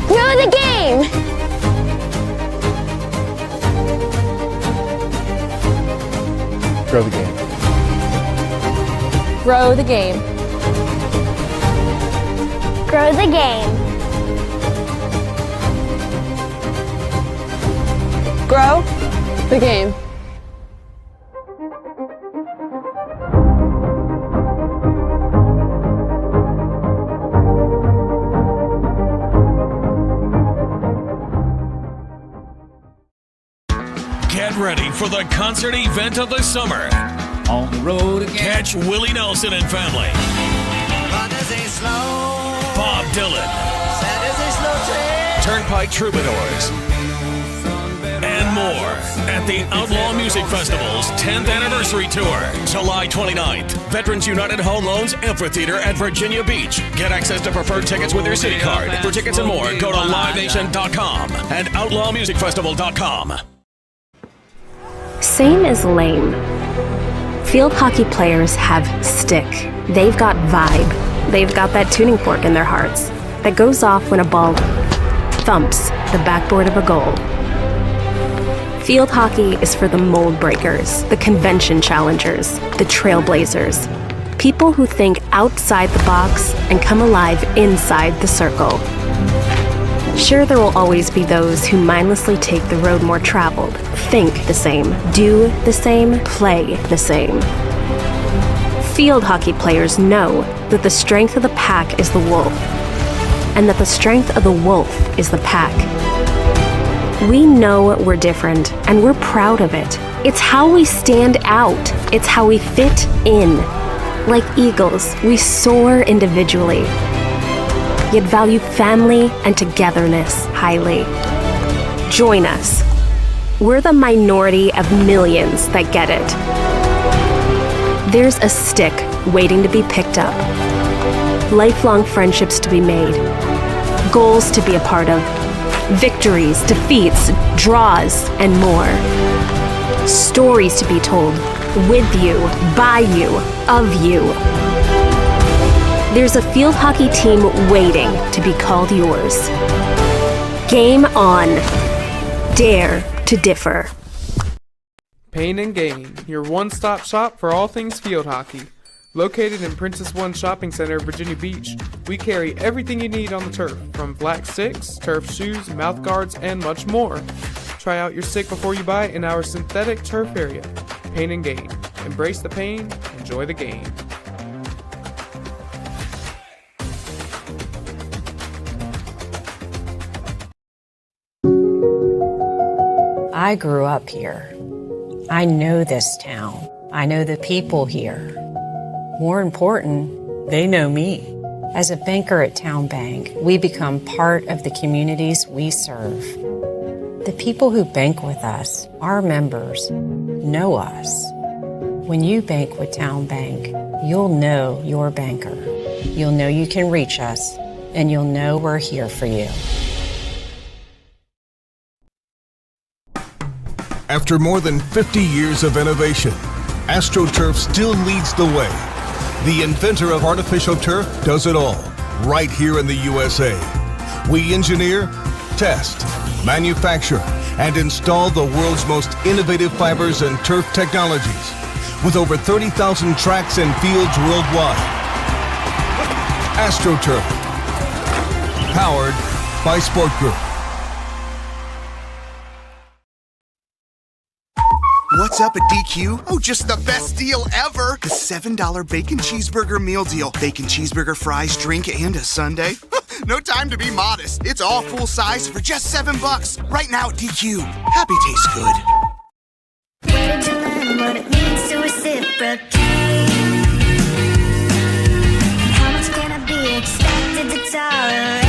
Grow the game. Grow the game. Grow the game. Grow the game. Grow the game. Get ready for the concert event of the summer. On the road again. Catch Willie Nelson and family. Run as a slow. Bob Dylan. Sad as a slow train. Turnpike Troubadours, and more at the Outlaw Music Festival's 10th Anniversary Tour, July 29th. Veterans United Home Loans Amphitheater at Virginia Beach. Get access to preferred tickets with your City Card. For tickets and more, go to livenation.com and outlawmusicfestival.com. Same as lame. Field hockey players have stick. They've got vibe. They've got that tuning fork in their hearts that goes off when a ball thumps the backboard of a goal. Field hockey is for the mold breakers, the convention challengers, the trailblazers, people who think outside the box and come alive inside the circle. Sure, there will always be those who mindlessly take the road more traveled, think the same, do the same, play the same. Field hockey players know that the strength of the pack is the wolf, and that the strength of the wolf is the pack. We know we're different, and we're proud of it. It's how we stand out. It's how we fit in. Like eagles, we soar individually, yet value family and togetherness highly. Join us. We're the minority of millions that get it. There's a stick waiting to be picked up, lifelong friendships to be made, goals to be a part of, victories, defeats, draws, and more. Stories to be told, with you, by you, of you. There's a field hockey team waiting to be called yours. Game on. Dare to differ. Pain and Gain, your one-stop shop for all things field hockey. Located in Princess One Shopping Center, Virginia Beach, we carry everything you need on the turf, from black sticks, turf shoes, mouth guards, and much more. Try out your stick before you buy in our synthetic turf area. Pain and Gain. Embrace the pain, enjoy the game. I grew up here. I know this town. I know the people here. More important, they know me. As a banker at Town Bank, we become part of the communities we serve. The people who bank with us, our members, know us. When you bank with Town Bank, you'll know your banker. You'll know you can reach us, and you'll know we're here for you. After more than 50 years of innovation, AstroTurf still leads the way. The inventor of artificial turf does it all, right here in the USA. We engineer, test, manufacture, and install the world's most innovative fibers and turf technologies, with over 30,000 tracks and fields worldwide. AstroTurf, powered by Sport Group. What's up at DQ? Oh, just the best deal ever! The $7 Bacon Cheeseburger Meal Deal. Bacon cheeseburger, fries, drink, and a sundae. No time to be modest. It's all full size for just $7. Right now at DQ. Happy tastes good. Where did you learn what it means to reciprocate? How much can I be expected to tolerate?